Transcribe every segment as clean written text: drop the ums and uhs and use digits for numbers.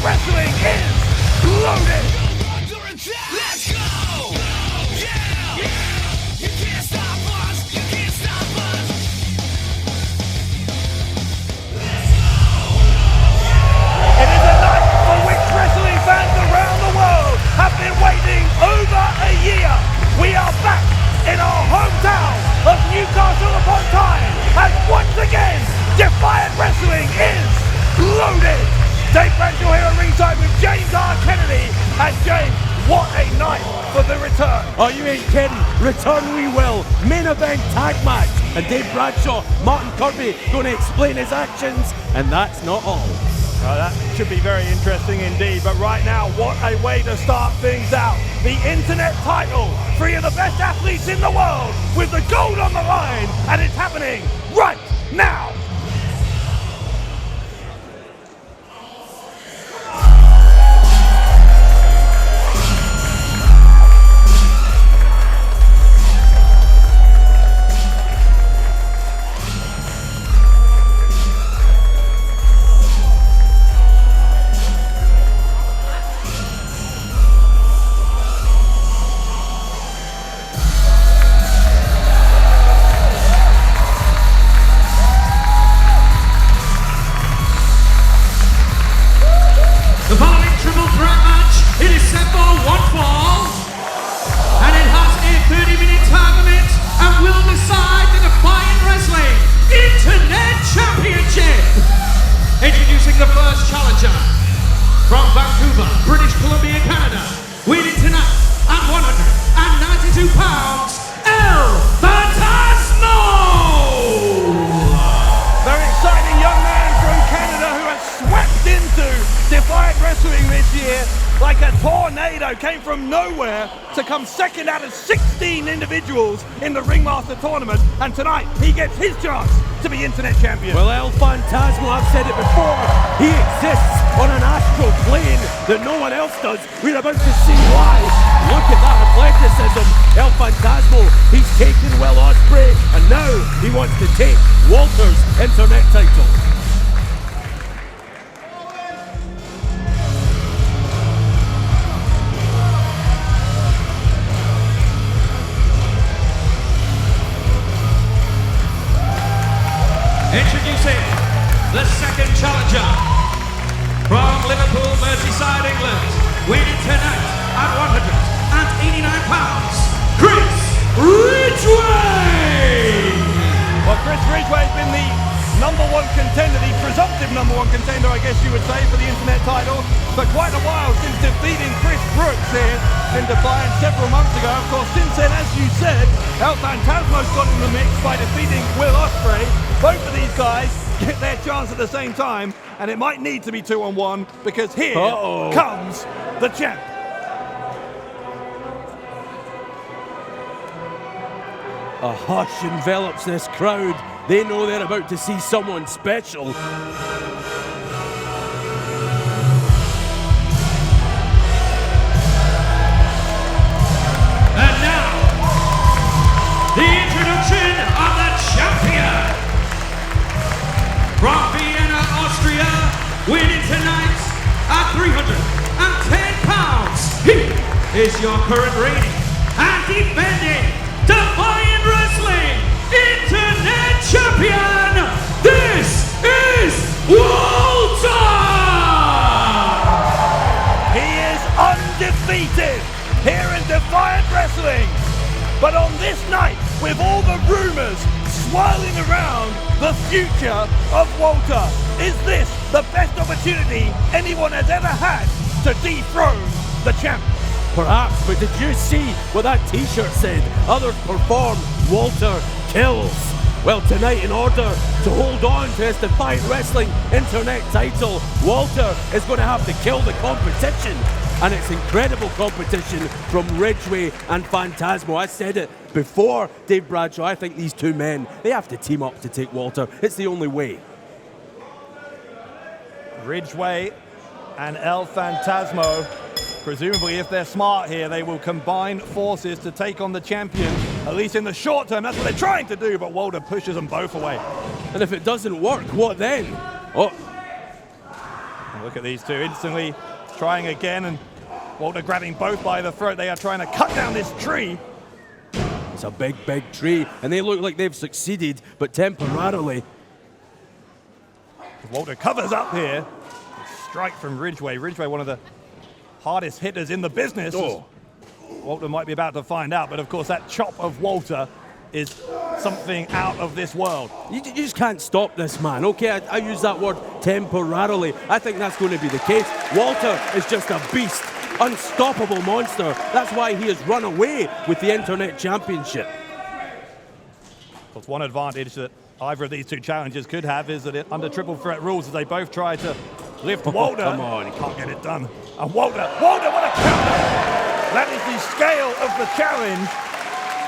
Wrestling is loaded! Let's go! Yeah! You can't stop us! You can't stop us! It is a night for which wrestling fans around the world have been waiting over a year. We are back in our hometown of Newcastle upon Tyne, and once again, Defiant Wrestling is loaded. Dave Bradshaw here at ringside with James R. Kennedy, and James, what a night for the return. Oh, you ain't kidding. Return we will. Main event tag match. And Dave Bradshaw, Martin Kirby going to explain his actions, and that's not all. That should be very interesting indeed, but right now, what a way to start things out. The internet title, 3 of the best athletes in the world with the gold on the line, and it's happening right now. The following triple threat match, it is set for one fall, and it has a 30-minute time limit and will decide the Defiant Wrestling Internet Championship. Introducing the first challenger from Vancouver, British Columbia, Canada, weighing tonight at 192 pounds, Phantasmo! Very exciting young man from Canada who has swept into Defiant Wrestling this year like a tornado, came from nowhere to come second out of 16 individuals in the Ringmaster tournament, and tonight he gets his chance to be internet champion. Well, El Phantasmo, I've said it before, he exists on an astral plane that no one else does. We're about to see why. Look at that athleticism. El Phantasmo, he's taken Will Ospreay, and now he wants to take Walter's internet title. Introducing the second challenger from Liverpool, Merseyside, England, weighing tonight at 189 pounds, Chris Ridgeway! Well, Chris Ridgeway has been the #1 contender, the presumptive #1 contender, I guess you would say, for the internet title for quite a while, since defeating Chris Brooks here in Defiant several months ago. Of course, since then, as you said, El Phantasmo's got in the mix by defeating Will Ospreay. Both of these guys get their chance at the same time, and it might need to be 2-on-1, because here comes the champ. A hush envelops this crowd. They know they're about to see someone special. And now, the introduction of the champion from Vienna, Austria, winning tonight at 310 pounds. He is your current reigning and defending Defiant Wrestling Internet Champion. This is Walter! He is undefeated here in Defiant Wrestling. But on this night, with all the rumours swirling around the future of Walter, is this the best opportunity anyone has ever had to dethrone the champ? Perhaps, but did you see what that t-shirt said? Others perform, Walter kills. Well, tonight, in order to hold on to his Defiant Wrestling Internet title, Walter is going to have to kill the competition. And it's incredible competition from Ridgeway and Phantasmo. I said it before, Dave Bradshaw, I think these two men, they have to team up to take Walter. It's the only way. Ridgeway and El Phantasmo, presumably if they're smart here, they will combine forces to take on the champion, at least in the short term. That's what they're trying to do, but Walter pushes them both away. And if it doesn't work, what then? Oh, Look at these two instantly trying again, and Walter grabbing both by the throat. They are trying to cut down this tree. It's a big, big tree, and they look like they've succeeded, but temporarily. Walter covers up here. Strike from Ridgeway. Ridgeway, one of the hardest hitters in the business. Oh. Walter might be about to find out, but of course that chop of Walter is something out of this world. You just can't stop this man. Okay, I use that word temporarily. I think that's going to be the case. Walter is just a beast, unstoppable monster. That's why he has run away with the Internet Championship. But one advantage that either of these two challengers could have is that under triple threat rules, as they both try to lift Walter. Come on. He can't get it done. And Walter, what a counter! That is the scale of the challenge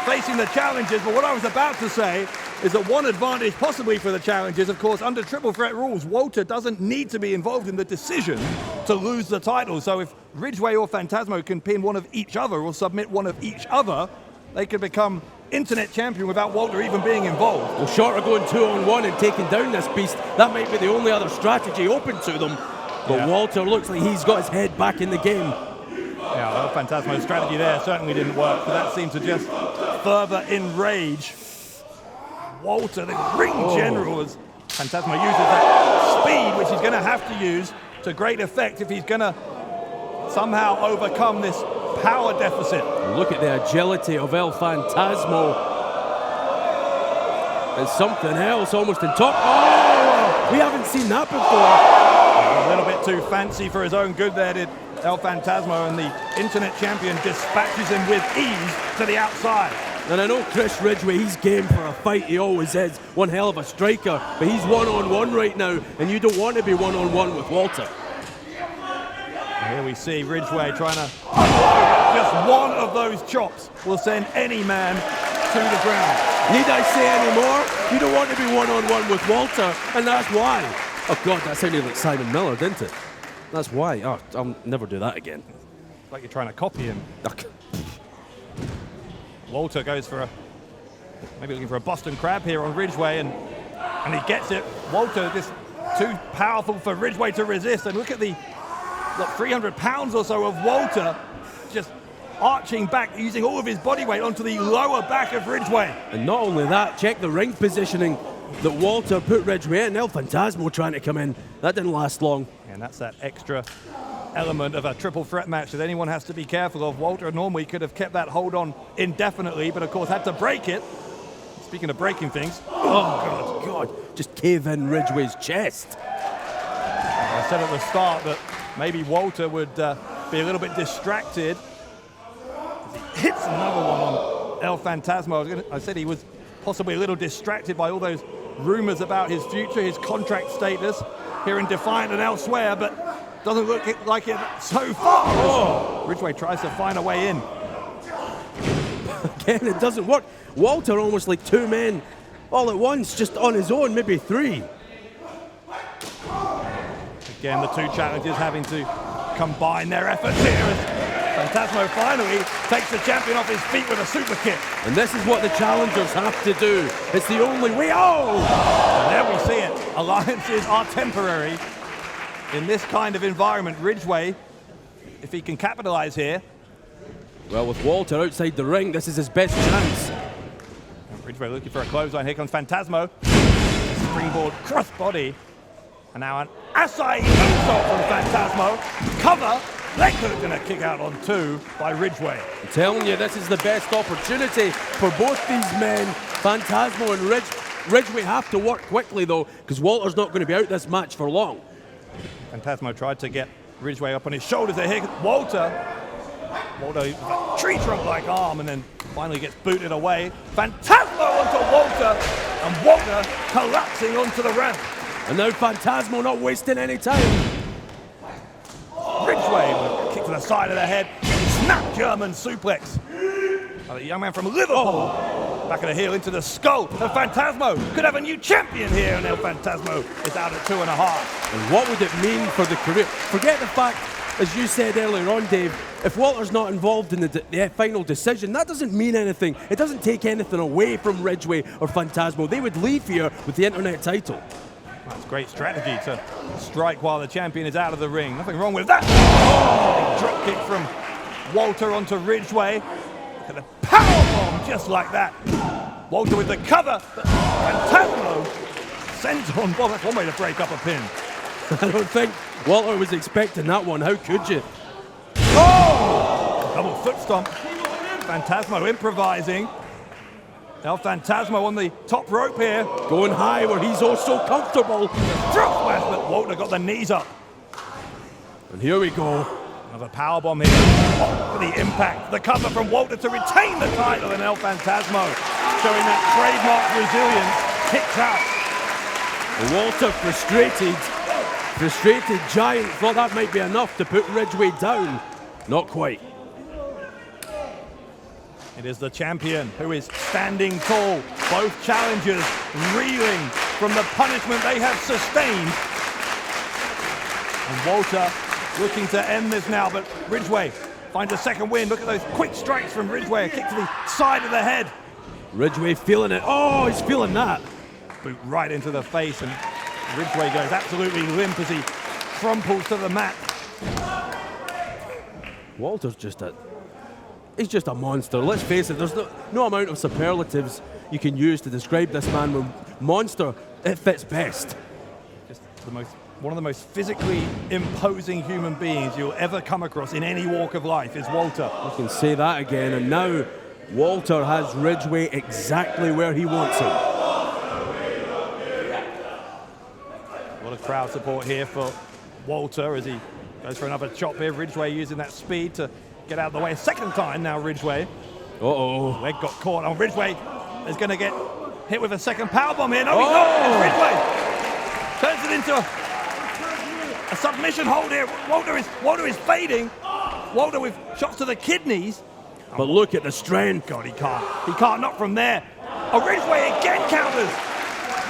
facing the challengers. But what I was about to say is that one advantage possibly for the challengers, of course, under triple threat rules, Walter doesn't need to be involved in the decision to lose the title. So if Ridgeway or Phantasmo can pin one of each other or submit one of each other, they could become Internet champion without Walter even being involved. Well, short of going 2-on-1 and taking down this beast, that might be the only other strategy open to them. But Yeah. Walter looks like he's got his head back in the game. Yeah, well, Phantasmo's strategy there certainly didn't work, but that seemed to just further enrage Walter, the ring general, as Phantasmo uses that speed, which he's going to have to use to great effect if he's going to somehow overcome this power deficit. Look at the agility of El Phantasmo. And something else almost in top. Oh, we haven't seen that before. A little bit too fancy for his own good there, did El Phantasmo, and the Internet champion dispatches him with ease to the outside. And I know Chris Ridgeway, he's game for a fight, he always is. One hell of a striker, but he's one-on-one right now, and you don't want to be one-on-one with Walter. Here we see Ridgeway trying to just one of those chops will send any man to the ground. Need I say any more? You don't want to be one-on-one with Walter, and that's why. Oh God, that sounded like Simon Miller, didn't it? That's why. Oh, I'll never do that again. Like you're trying to copy him. Walter goes for maybe looking for a Boston Crab here on Ridgeway, and he gets it. Walter just too powerful for Ridgeway to resist, and look at the 300 pounds or so of Walter just arching back, using all of his body weight onto the lower back of Ridgeway. And not only that, check the ring positioning that Walter put Ridgeway in. El Phantasmo trying to come in. That didn't last long. And that's that extra element of a triple threat match that anyone has to be careful of. Walter normally could have kept that hold on indefinitely, but of course had to break it. Speaking of breaking things, Oh God, just cave in Ridgeway's chest. I said at the start that maybe Walter would be a little bit distracted. He hits another one on El Phantasmo. I said he was possibly a little distracted by all those rumors about his future, his contract status here in Defiant and elsewhere, but doesn't look like it so far. Oh. Ridgeway tries to find a way in. Again, it doesn't work. Walter almost like two men all at once, just on his own, maybe three. Again, the two challengers having to combine their efforts here as Phantasmo finally takes the champion off his feet with a super kick. And this is what the challengers have to do. It's the only way. Oh! And there we see it. Alliances are temporary in this kind of environment. Ridgeway, if he can capitalize here. Well, with Walter outside the ring, this is his best chance. Ridgeway looking for a clothesline. Here comes Phantasmo. Springboard crossbody. And now an Asai moonsault from Phantasmo. Cover. Leg hook and a kick out on two by Ridgeway. I'm telling you, this is the best opportunity for both these men. Phantasmo and Ridgeway have to work quickly, though, because Walter's not going to be out this match for long. Phantasmo tried to get Ridgeway up on his shoulders there. Here, Walter, tree trunk-like arm, and then finally gets booted away. Phantasmo onto Walter, and Walter collapsing onto the ramp. And now Phantasmo not wasting any time. Ridgeway with a kick to the side of the head. Snap German suplex. The young man from Liverpool. Back of the heel into the skull. And Phantasmo could have a new champion here. And El Phantasmo is out at 2.5. And what would it mean for the career? Forget the fact, as you said earlier on, Dave, if Walter's not involved in the final decision, that doesn't mean anything. It doesn't take anything away from Ridgeway or Phantasmo. They would leave here with the Internet title. That's great strategy to strike while the champion is out of the ring. Nothing wrong with that. Oh, drop kick from Walter onto Ridgeway. Look at the powerbomb just like that. Walter with the cover, but Phantasmo sends on bomb. That's one way to break up a pin. I don't think Walter was expecting that one. How could you? Oh! Double foot stomp. Phantasmo improvising. Now Phantasmo on the top rope here. Going high where he's oh so comfortable. Drop smash, but Walter got the knees up. And here we go. Another powerbomb here. Oh, for the impact. The cover from Walter to retain the title, and El Phantasmo showing that trademark resilience. Kicks out. Walter frustrated giant, thought that might be enough to put Ridgeway down. Not quite. It is the champion who is standing tall. Both challengers reeling from the punishment they have sustained. And Walter looking to end this now, but Ridgeway finds a second win. Look at those quick strikes from Ridgeway. A kick to the side of the head. Ridgeway feeling it. Oh, he's feeling that. Boot right into the face, and Ridgeway goes absolutely limp as he crumples to the mat. Walter's he's just a monster. Let's face it, there's no amount of superlatives you can use to describe this man. When monster, it fits best. Just one of the most physically imposing human beings you'll ever come across in any walk of life is Walter. You can say that again, and now Walter has Ridgeway exactly where he wants him. A lot of crowd support here for Walter as he goes for another chop here. Ridgeway using that speed to get out of the way a second time now. Ridgeway. Uh-oh. Leg got caught. Oh, Ridgeway is going to get hit with a second powerbomb here. No, he's not. It's Ridgeway turns it into a submission hold here. Walter is fading. Walter with shots to the kidneys. But look at the strength. God, he can't knock from there. Oh, Ridgeway again counters.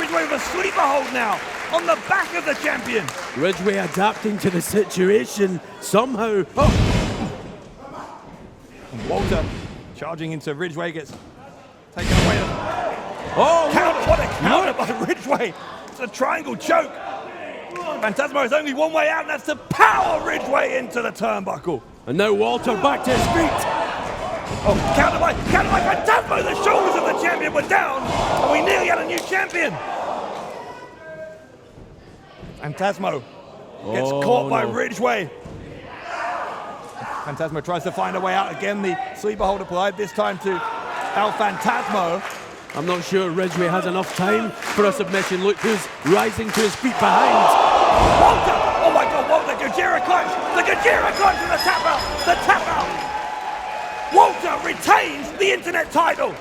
Ridgeway with a sleeper hold now on the back of the champion. Ridgeway adapting to the situation somehow. Oh. And Walter charging into Ridgeway, gets taken away. Oh, counter! What a counter by Ridgeway! It's a triangle choke. Phantasmo has only one way out, and that's to power Ridgeway into the turnbuckle. And now Walter back to his feet. Oh, counter by Phantasmo. The shoulders of the champion were down, and we nearly had a new champion. Phantasmo gets caught by Ridgeway. Phantasmo tries to find a way out again. The sleeper hold applied, this time to El Phantasmo. I'm not sure Ridgeway has enough time for a submission. Look who's rising to his feet behind. Walter! Oh my God, Walter, Gajira clutch! The Gajira clutch and the tap out! The tap out! Walter retains the internet title!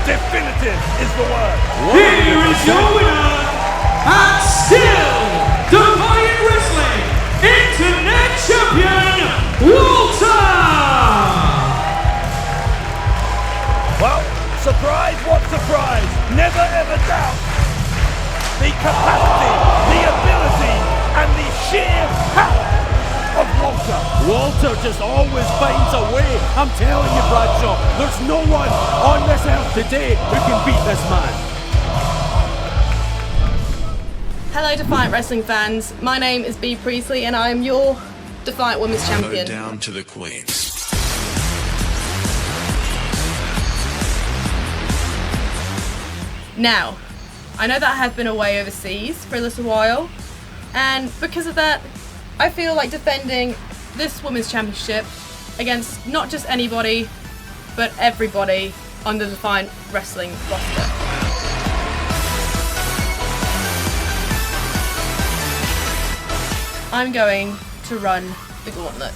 Definitive is the word. Here is your winner, and still Defiant Wrestling Internet Champion, Walter! Well, surprise, what surprise? Never ever doubt the capacity, the ability, and the sheer power of Walter. Walter just always finds a way. I'm telling you, Bradshaw, there's no one on this earth today who can beat this man. Hello Defiant Wrestling fans, my name is Bea Priestley and I am your Defiant Women's Champion. Down to the queens. Now, I know that I have been away overseas for a little while, and because of that, I feel like defending this Women's Championship against not just anybody, but everybody on the Defiant Wrestling roster. I'm going to run the gauntlet.